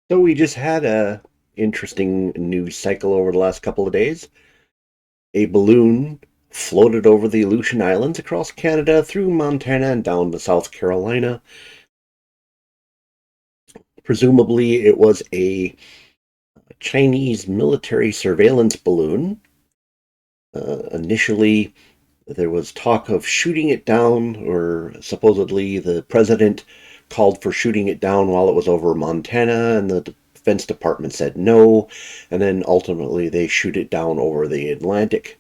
So we just had a interesting news cycle over the last couple of days. A balloon floated over the Aleutian Islands across Canada through Montana and down to South Carolina. Presumably, it was a Chinese military surveillance balloon. Initially, there was talk of shooting it down, or supposedly the president called for shooting it down while it was over Montana, and the Defense Department said no, and then ultimately they shoot it down over the Atlantic.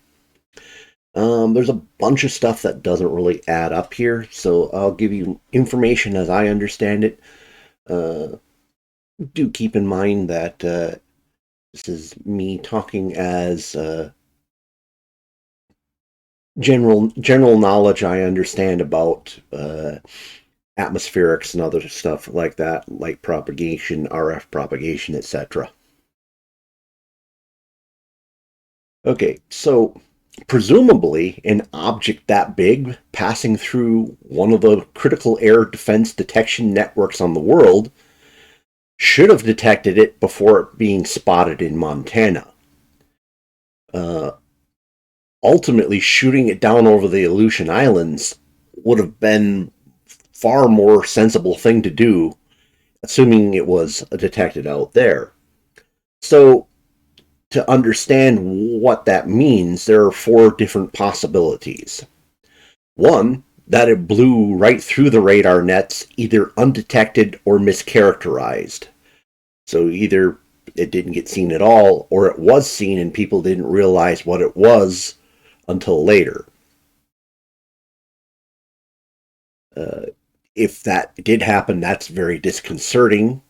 There's a bunch of stuff that doesn't really add up here, so I'll give you information as I understand it. Uh, do keep in mind that this is me talking as general knowledge I understand about atmospherics and other stuff like that, light propagation, RF propagation, etc. Okay, so presumably an object that big passing through one of the critical air defense detection networks on the world should have detected it before it being spotted in Montana. Uh, Ultimately, shooting it down over the Aleutian Islands would have been far more sensible thing to do, assuming it was detected out there. So, to understand what that means, there are four different possibilities. One, that it blew right through the radar nets, either undetected or mischaracterized. So either it didn't get seen at all, or it was seen and people didn't realize what it was until later. Uh, if that did happen, that's very disconcerting.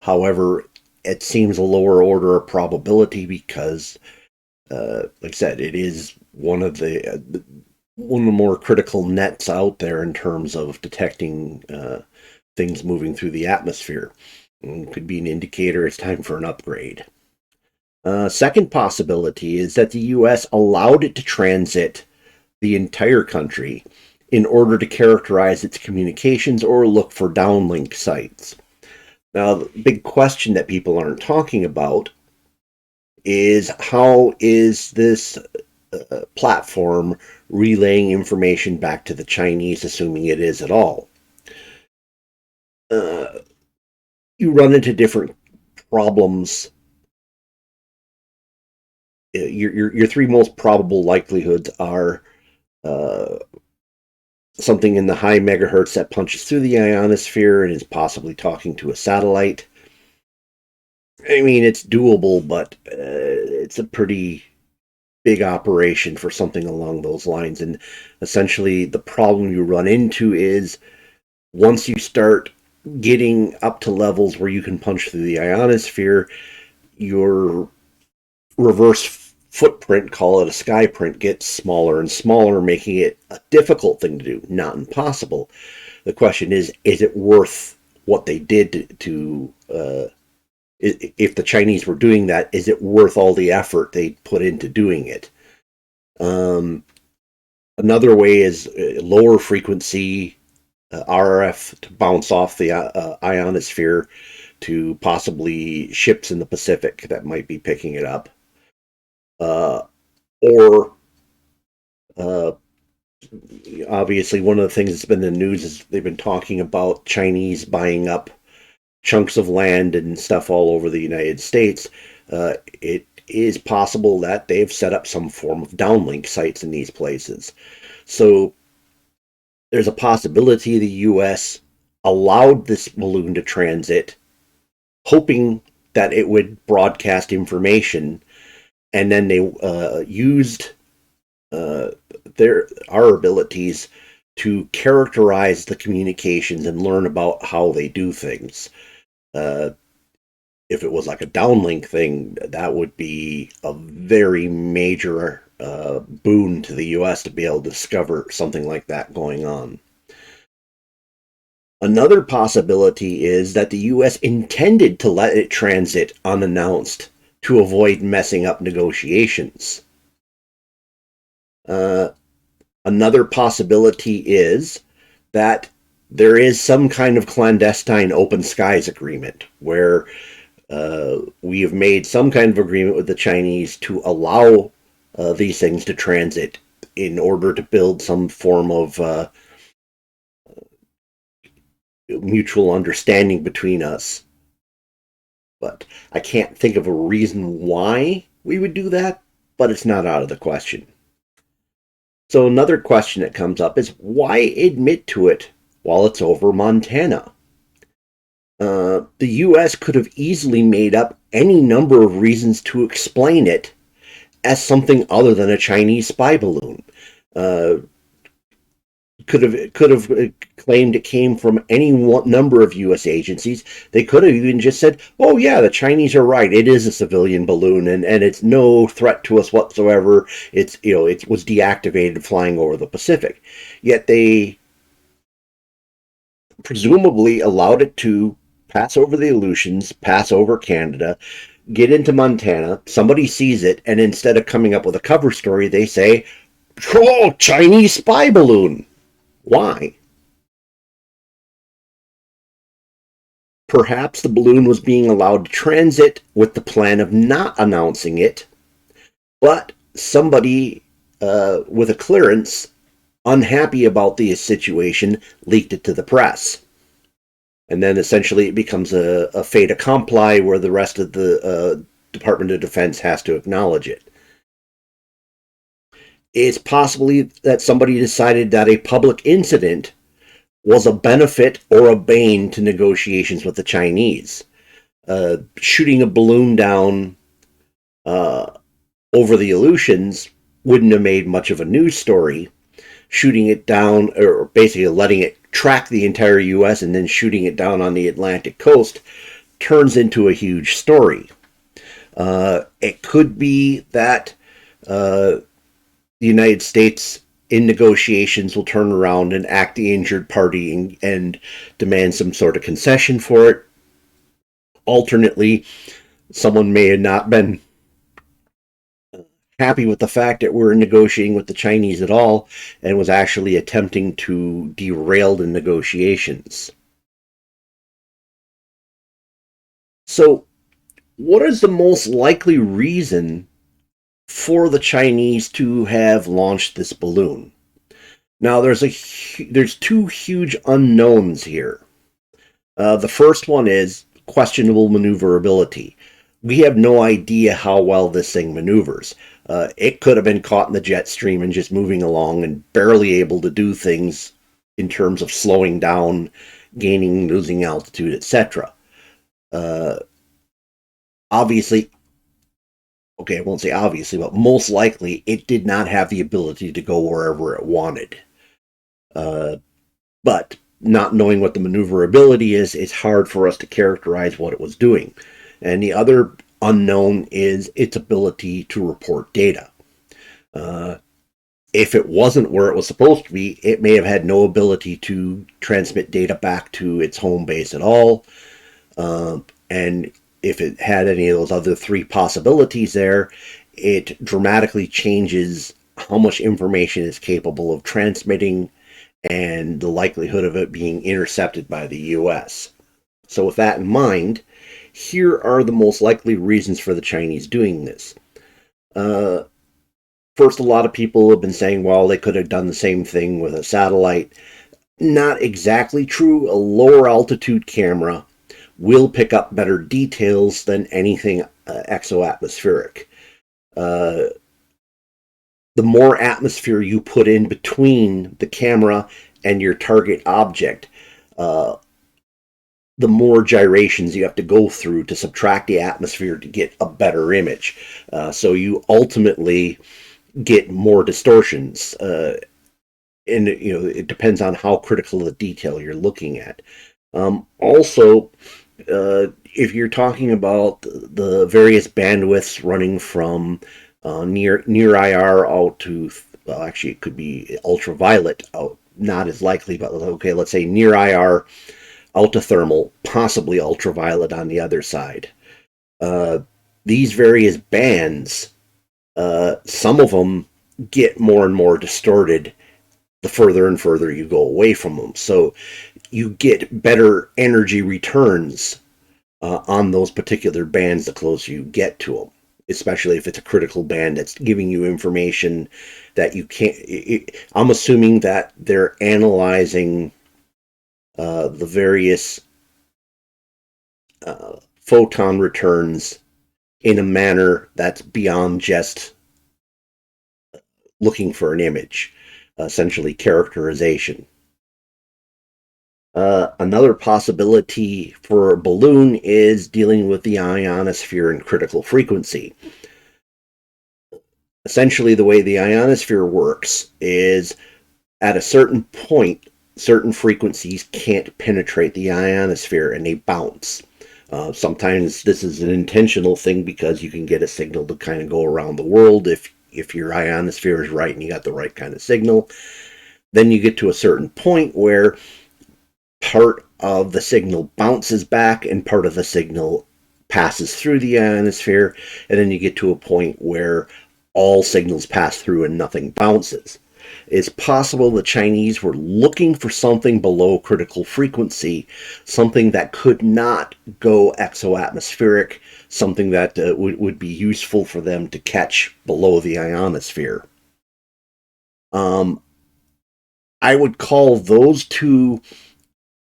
However, it seems a lower order of probability because, like I said, it is one of the more critical nets out there in terms of detecting things moving through the atmosphere. And could be an indicator it's time for an upgrade. Second possibility is that the U.S. allowed it to transit the entire country in order to characterize its communications or look for downlink sites. Now, the big question that people aren't talking about is how is this platform relaying information back to the Chinese, assuming it is at all? Uh, you run into different problems. Your three most probable likelihoods are uh, something in the high megahertz that punches through the ionosphere and is possibly talking to a satellite. I mean, it's doable, but it's a pretty big operation for something along those lines. And essentially, the problem you run into is once you start getting up to levels where you can punch through the ionosphere, your reverse footprint, call it a sky print, gets smaller and smaller, making it a difficult thing to do, not impossible. The question is it worth what they did if the Chinese were doing that, is it worth all the effort they put into doing it? Um, Another way is lower frequency RF to bounce off the ionosphere to possibly ships in the Pacific that might be picking it up. Uh, or uh, Obviously, one of the things that's been in the news is they've been talking about Chinese buying up chunks of land and stuff all over the United States. It is possible that they've set up some form of downlink sites in these places. So there's a possibility the U.S. allowed this balloon to transit, hoping that it would broadcast information, and then they used uh, our abilities to characterize the communications and learn about how they do things. Uh, if it was like a downlink thing, that would be a very major boon to the U.S. to be able to discover something like that going on. Another possibility is that the U.S. intended to let it transit unannounced to avoid messing up negotiations. Uh, Another possibility is that there is some kind of clandestine open skies agreement where we have made some kind of agreement with the Chinese to allow these things to transit in order to build some form of mutual understanding between us. But I can't think of a reason why we would do that, but it's not out of the question. So another question that comes up is why admit to it while it's over Montana? The US could have easily made up any number of reasons to explain it as something other than a Chinese spy balloon. Uh, could have claimed it came from any number of U.S. agencies. They could have even just said, "Oh yeah, the Chinese are right. It is a civilian balloon, and it's no threat to us whatsoever. It's it was deactivated flying over the Pacific." Yet they presumably allowed it to pass over the Aleutians, pass over Canada, get into Montana. Somebody sees it, and instead of coming up with a cover story, they say, "Oh, Chinese spy balloon." Why? Perhaps the balloon was being allowed to transit with the plan of not announcing it, but somebody with a clearance, unhappy about the situation, leaked it to the press. And then essentially it becomes a fait accompli where the rest of the Department of Defense has to acknowledge it. It's possibly that somebody decided that a public incident was a benefit or a bane to negotiations with the Chinese. Shooting a balloon down over the Aleutians wouldn't have made much of a news story. Shooting it down, or basically letting it track the entire U.S. and then shooting it down on the Atlantic coast, turns into a huge story. It could be that the United States in negotiations will turn around and act the injured party and demand some sort of concession for it. Alternately, someone may have not been happy with the fact that we're negotiating with the Chinese at all and was actually attempting to derail the negotiations. So, what is the most likely reason for the Chinese to have launched this balloon? Now, there's two huge unknowns here. The first one is questionable maneuverability. We have no idea how well this thing maneuvers. It could have been caught in the jet stream and just moving along and barely able to do things in terms of slowing down, gaining, losing altitude, etc. Obviously, okay, I won't say obviously, but most likely it did not have the ability to go wherever it wanted. But not knowing what the maneuverability is, it's hard for us to characterize what it was doing. And the other unknown is its ability to report data. If it wasn't where it was supposed to be, it may have had no ability to transmit data back to its home base at all. And if it had any of those other three possibilities there, it dramatically changes how much information it's capable of transmitting and the likelihood of it being intercepted by the US. So with that in mind, here are the most likely reasons for the Chinese doing this. First, a lot of people have been saying, well, they could have done the same thing with a satellite. Not exactly true. A lower altitude camera will pick up better details than anything exoatmospheric. The more atmosphere you put in between the camera and your target object, the more gyrations you have to go through to subtract the atmosphere to get a better image. So you ultimately get more distortions. And it depends on how critical of the detail you're looking at. Also, if you're talking about the various bandwidths running from near IR out to, well, actually it could be ultraviolet out, not as likely, but okay, let's say near IR out to thermal, possibly ultraviolet on the other side. These various bands, some of them get more and more distorted the further and further you go away from them. So you get better energy returns on those particular bands the closer you get to them, especially if it's a critical band that's giving you information that you can't. I'm assuming that they're analyzing the various photon returns in a manner that's beyond just looking for an image, essentially characterization. Another possibility for a balloon is dealing with the ionosphere and critical frequency. Essentially, the way the ionosphere works is at a certain point, certain frequencies can't penetrate the ionosphere and they bounce. Sometimes this is an intentional thing because you can get a signal to kind of go around the world if your ionosphere is right and you got the right kind of signal. Then you get to a certain point where part of the signal bounces back and part of the signal passes through the ionosphere, and then you get to a point where all signals pass through and nothing bounces. It's possible the Chinese were looking for something below critical frequency, something that could not go exoatmospheric, something that would be useful for them to catch below the ionosphere. I would call those two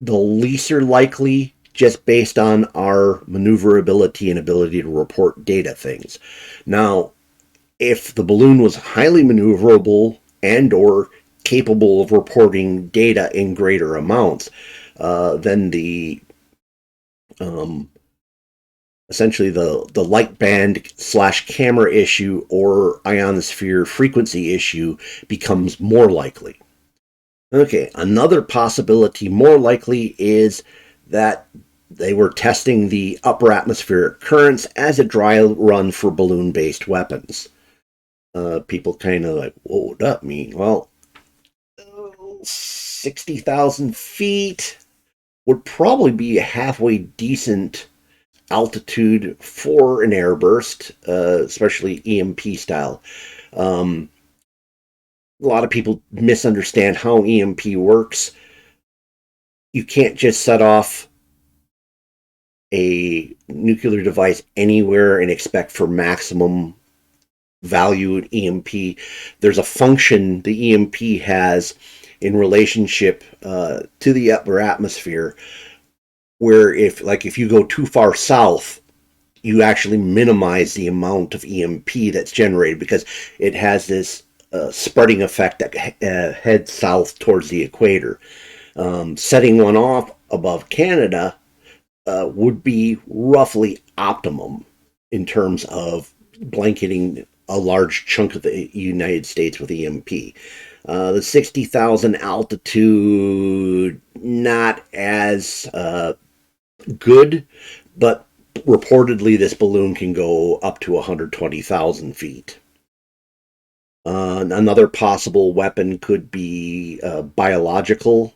the least likely, just based on our maneuverability and ability to report data things. Now, if the balloon was highly maneuverable and or capable of reporting data in greater amounts, then the essentially the light band / camera issue or ionosphere frequency issue becomes more likely. Okay, another possibility more likely is that they were testing the upper atmospheric currents as a dry run for balloon-based weapons. People kind of like, what would that mean? Well, 60,000 feet would probably be a halfway decent altitude for an airburst, especially EMP style. A lot of people misunderstand how EMP works. You can't just set off a nuclear device anywhere and expect for maximum value in EMP. There's a function the EMP has in relationship to the upper atmosphere where if you go too far south, you actually minimize the amount of EMP that's generated because it has this spreading effect that heads south towards the equator. Setting one off above Canada would be roughly optimum in terms of blanketing a large chunk of the United States with EMP. The 60,000 altitude, not as good, but reportedly this balloon can go up to 120,000 feet. Another possible weapon could be biological,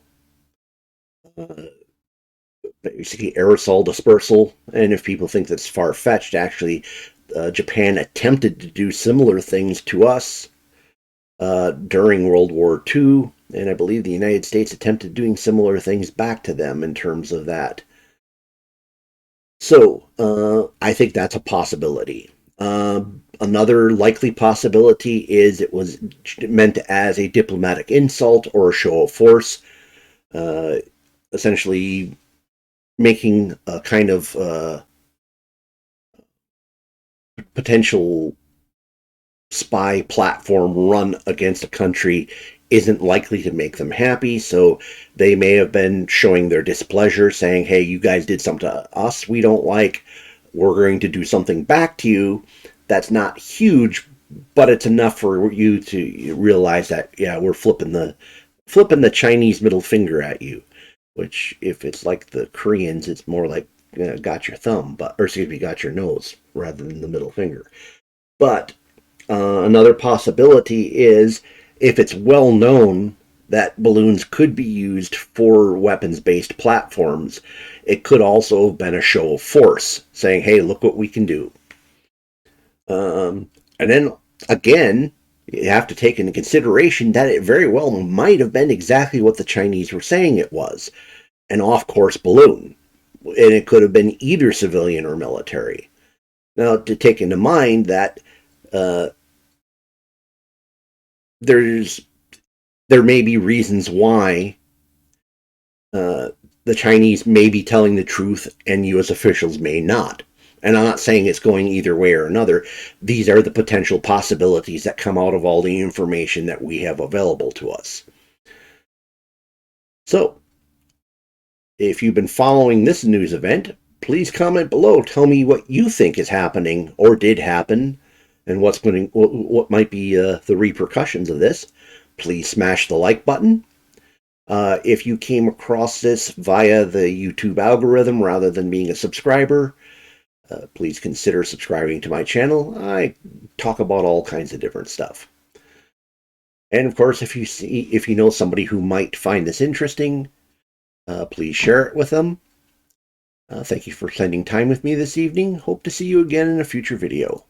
basically aerosol dispersal. And if people think that's far-fetched, actually, Japan attempted to do similar things to us during World War II, and I believe the United States attempted doing similar things back to them in terms of that. So I think that's a possibility. Another likely possibility is it was meant as a diplomatic insult or a show of force, essentially making a kind of potential spy platform run against a country isn't likely to make them happy, so they may have been showing their displeasure, saying, hey, you guys did something to us we don't like, we're going to do something back to you. That's not huge, but it's enough for you to realize that, yeah, we're flipping the Chinese middle finger at you, which if it's like the Koreans, it's more like, got your thumb, got your nose rather than the middle finger. But another possibility is if it's well known that balloons could be used for weapons-based platforms, it could also have been a show of force, saying, hey, look what we can do. And then, again, you have to take into consideration that it very well might have been exactly what the Chinese were saying it was, an off-course balloon. And it could have been either civilian or military. Now, to take into mind that there may be reasons why the Chinese may be telling the truth and U.S. officials may not. And I'm not saying it's going either way or another. These are the potential possibilities that come out of all the information that we have available to us. So, if you've been following this news event, please comment below. Tell me what you think is happening or did happen, and what might be the repercussions of this. Please smash the like button. If you came across this via the YouTube algorithm rather than being a subscriber, please consider subscribing to my channel. I talk about all kinds of different stuff. And of course, if you know somebody who might find this interesting, please share it with them. Thank you for spending time with me this evening. Hope to see you again in a future video.